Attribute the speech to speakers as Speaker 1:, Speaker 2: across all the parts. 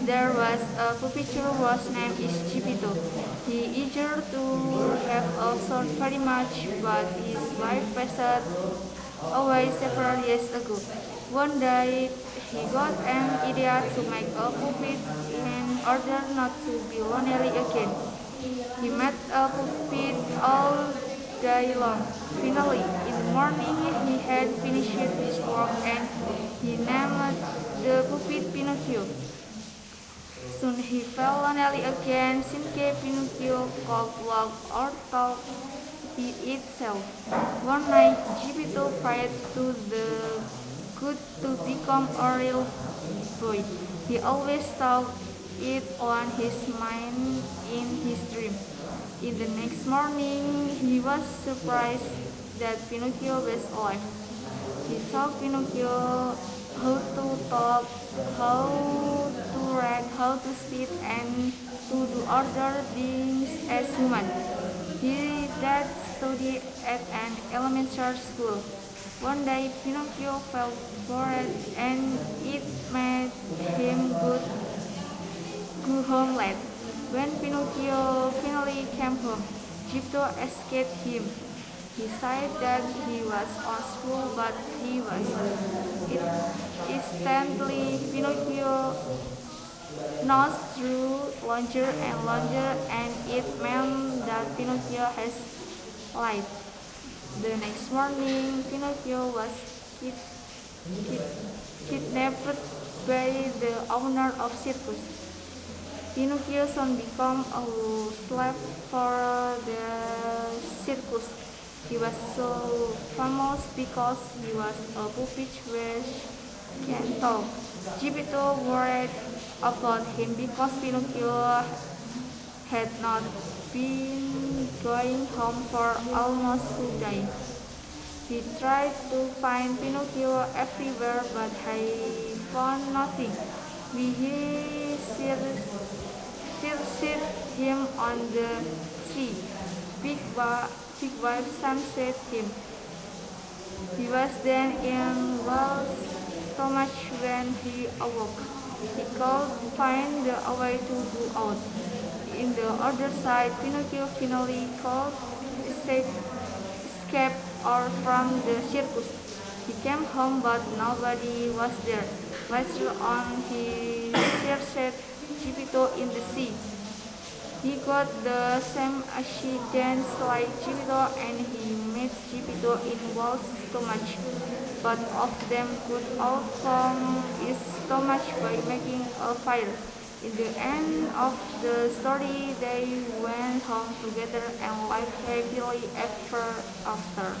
Speaker 1: there was a puppeteer whose name is Chipito. He eager to have a sword very much, but his wife passed away several years ago. One day, he got an idea to make a puppet in order not to be lonely again. He made a puppet all day long. Finally, in the morning, he had finished his work and he named the puppet Pinocchio. Soon he felt lonely again, since Pinocchio could walk or talk itself. One night, Gepetto prayed to the good to become a real boy. He always thought it on his mind in his dream. In the next morning, he was surprised that Pinocchio was alive. He taught Pinocchio how to talk, how to write, how to speak, and to do other things as human. He did study at an elementary school. One day, Pinocchio felt bored and it made him go home late. When Pinocchio finally came home, Gepetto escaped him. He said that he was on school, but he wasn't. Instantly, Pinocchio nose grew longer and longer, and it meant that Pinocchio has lied. The next morning, Pinocchio was kidnapped by the owner of circus. Pinocchio soon became a slave for the circus. He was so famous because he was a puppet which can talk. Gepetto worried about him because Pinocchio had not been going home for almost 2 days. He tried to find Pinocchio everywhere, but he found nothing. He searched him on the sea. Big wave sunset him. He was then in Whale's stomach when he awoke. He could find a way to go out. In the other side, Pinocchio finally could escape from the circus. He came home, but nobody was there. Later on, he searched Gepetto in the sea. He got the same accidents like Gepetto, and he met Gepetto in Whale's stomach. Both of them could out from his stomach by making a fire. In the end of the story, they went home together and lived happily ever after.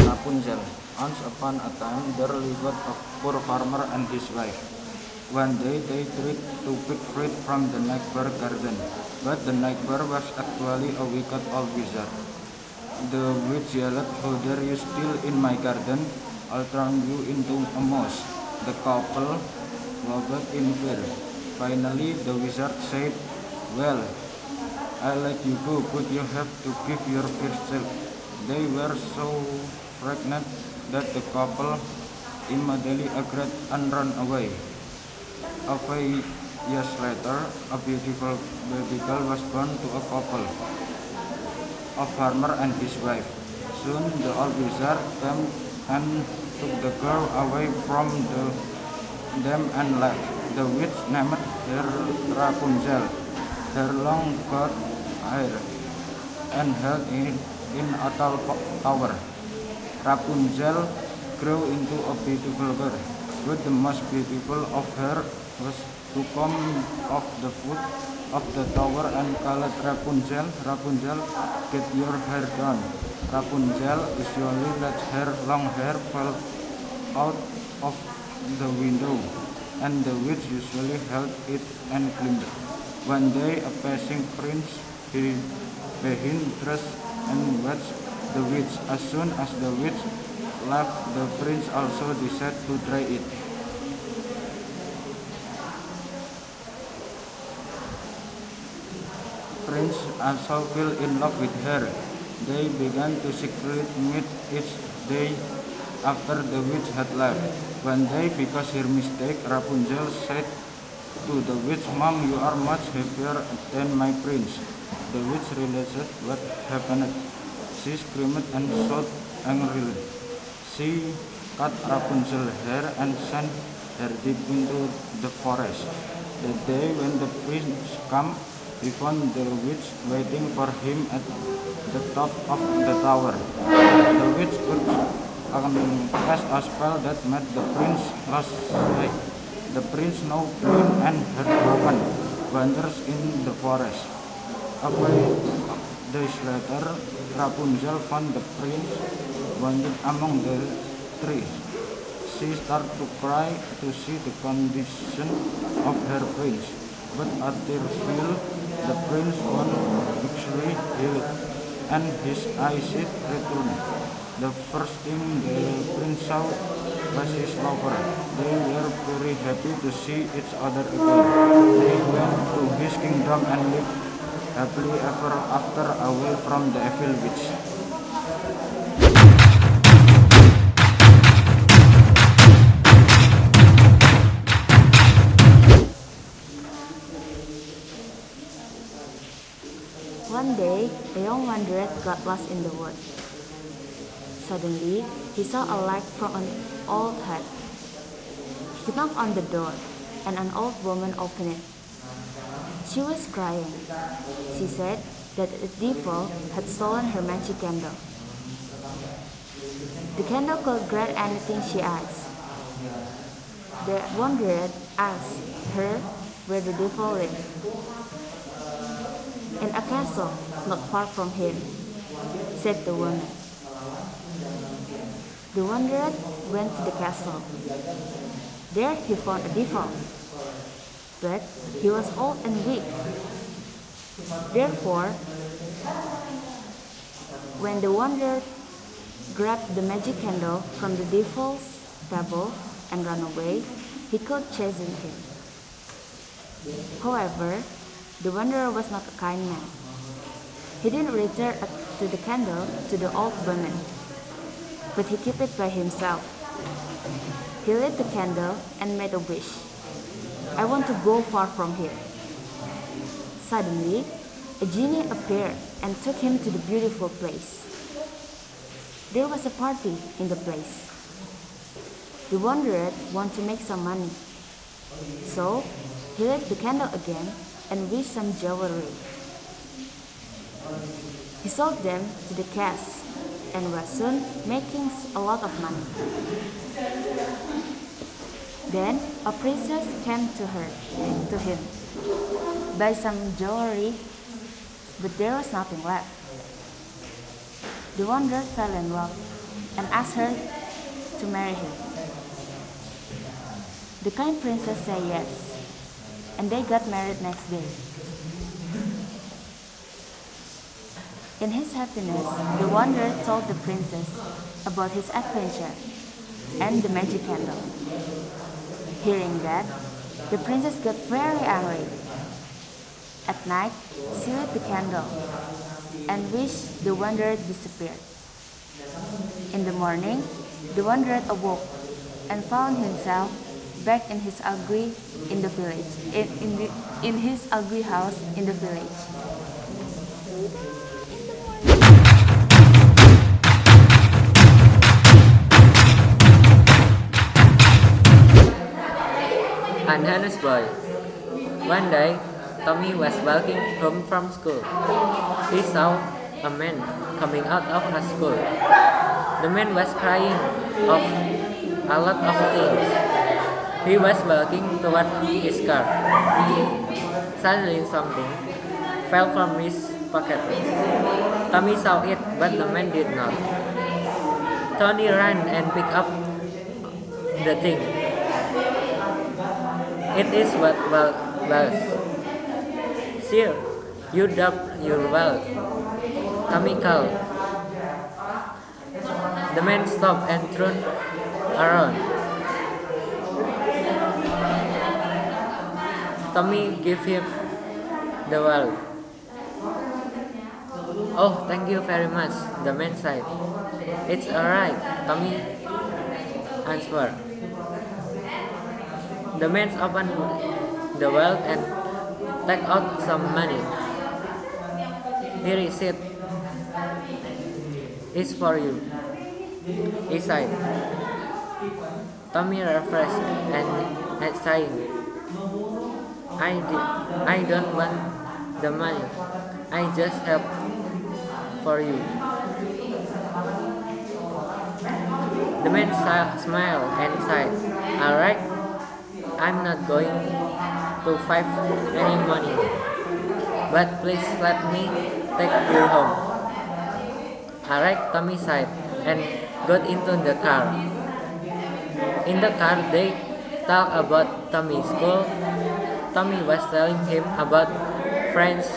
Speaker 2: Rapunzel. Once upon a time, there lived a poor farmer and his wife. One day, they tried to pick fruit from the neighbor garden, but the neighbor was actually a wicked old wizard. The witch yelled, "How dare you steal in my garden? I'll turn you into a mouse." The couple wobbled in fear. Finally, the wizard said, "Well, I'll let you go, but you have to give your first child." They were so frightened that the couple immediately agreed and ran away. A few years later, a beautiful baby girl was born to a couple, a farmer and his wife. Soon the old wizard came and took the girl away from them and left. The witch named her Rapunzel. Her long cut hair and held in a tall tower. Rapunzel grew into a beautiful girl, but the most beautiful of her was to come off the foot of the tower and called Rapunzel, "Rapunzel, get your hair done." Rapunzel usually let her long hair fall out of the window, and the witch usually held it and cleaned it. One day, a passing prince behind dressed and watched the witch. As soon as the witch left, the prince also decided to try it. Prince also fell in love with her. They began to secretly meet each day after the witch had left. One day, because her mistake, Rapunzel said to the witch, "Mom, you are much happier than my prince." The witch realized what happened. She screamed and shouted angrily. She cut Rapunzel's hair and sent her deep into the forest. The day when the prince came, he found the witch waiting for him at the top of the tower. The witch could cast a spell that made the prince lose sight. The prince, now blind and heartbroken, wanders in the forest. A few days later, Rapunzel found the prince wounded among the trees. She started to cry to see the condition of her prince, but at their feel, the prince was actually healed, and his eyesight returned. The first thing the prince saw was his lover. They were very happy to see each other again. They went to his kingdom and lived happily ever after away from the evil witch.
Speaker 1: One day, a young wanderer got lost in the wood. Suddenly, he saw a light from an old hut. He knocked on the door, and an old woman opened it. She was crying. She said that a devil had stolen her magic candle. The candle could grant anything she asked. The wanderer asked her where the devil lived. "In a castle not far from here," said the woman. The wanderer went to the castle. There he found a devil, but he was old and weak. Therefore, when the wanderer grabbed the magic candle from the devil's table and ran away, he could chase him. However, the wanderer was not a kind man. He didn't return the candle to the old woman, but he kept it by himself. He lit the candle and made a wish. "I want to go far from here." Suddenly, a genie appeared and took him to the beautiful place. There was a party in the place. The wanderer wanted to make some money, so he lit the candle again and wished some jewelry. He sold them to the cast and was soon making a lot of money. Then a princess came to him, buy some jewelry, but there was nothing left. The wanderer fell in love and asked her to marry him. The kind princess said yes, and they got married next day. In his happiness, the wanderer told the princess about his adventure and the magic candle. Hearing that, the princess got very angry. At night, she lit the candle and wished the wanderer disappeared. In the morning, the wanderer awoke and found himself back in his ugly house in the village.
Speaker 3: An honest boy. One day, Tommy was walking home from school. He saw a man coming out of a school. The man was crying of a lot of things. He was walking toward his car. Suddenly something fell from his pocket. Tommy saw it, but the man did not. Tony ran and picked up the thing. It is what was. "Sir, you dropped your wallet," Tommy called. The man stopped and turned around. Tommy gave him the wallet. Oh, thank you very much, the man said. It's alright, Tommy answered. The man opened the wallet and took out some money. Here is it. It's for you, he said. Tommy refreshed and saying, I don't want the money. I just help for you. The man smiled and said, alright, I'm not going to fight any money, but please let me take you home. Alright, Tommy said, and got into the car. In the car, they talked about Tommy's school. Tommy was telling him about friends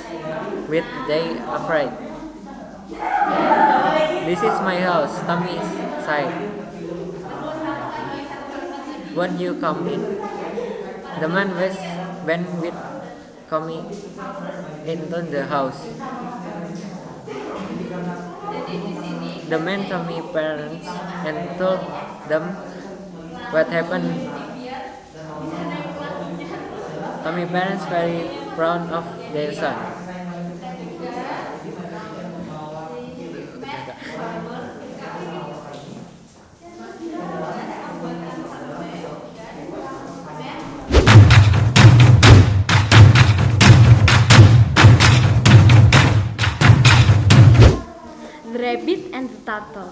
Speaker 3: with they afraid. This is my house, Tommy said. Won't you come in? The man went with Tommy into the house. The man Tommy's parents and told them what happened. Tommy's parents very proud of their son.
Speaker 4: The Rabbit and the Turtle.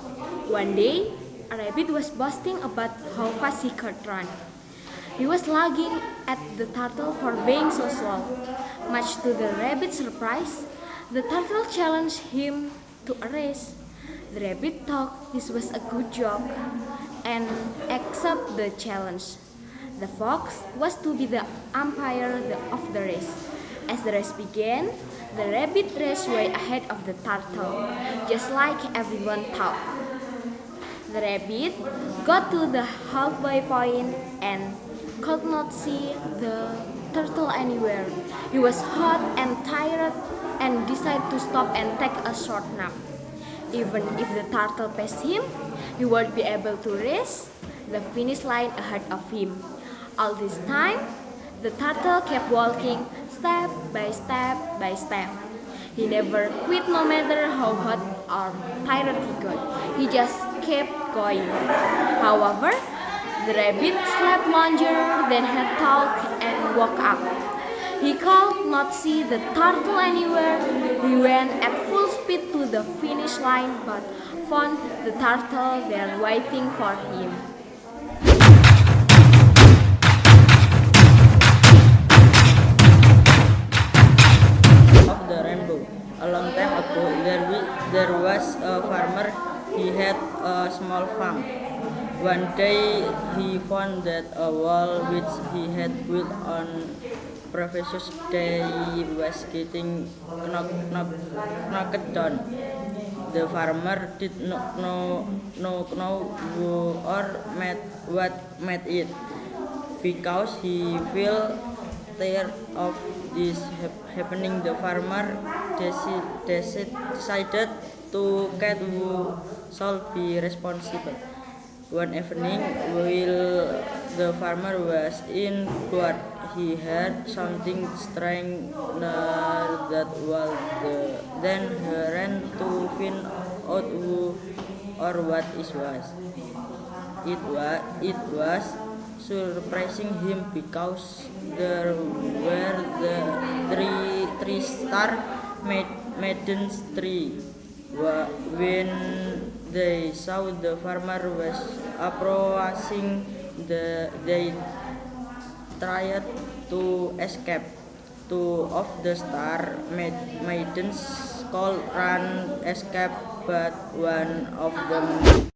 Speaker 4: One day, a rabbit was boasting about how fast he could run. He was lagging at the turtle for being so slow. Much to the rabbit's surprise, the turtle challenged him to a race. The rabbit thought this was a good joke and accepted the challenge. The fox was to be the umpire of the race. As the race began, the rabbit raced way ahead of the turtle, just like everyone thought. The rabbit got to the halfway point and could not see the turtle anywhere. He was hot and tired and decided to stop and take a short nap. Even if the turtle passed him, he would be able to race the finish line ahead of him. All this time, the turtle kept walking step by step by step. He never quit no matter how hot or tired he got. He just kept going. However, the rabbit slept longer than he thought and woke up. He could not see the turtle anywhere. He went at full speed to the finish line but found the turtle there waiting for him.
Speaker 5: Of the rainbow. A long time ago, there was a farmer. He had a small farm. One day, he found that a wall which he had built on previous day was getting knocked down. The farmer did not know who or what made it, because he felt tired of this happening. The farmer decided to get who should be responsible. One evening, while the farmer was in court, he heard something strange near that wall. Then he ran to find out who or what it was. It was surprising him because there were the three star maidens tree. When they saw the farmer was approaching, they tried to escape. Two of the star maidens could run escape, but one of them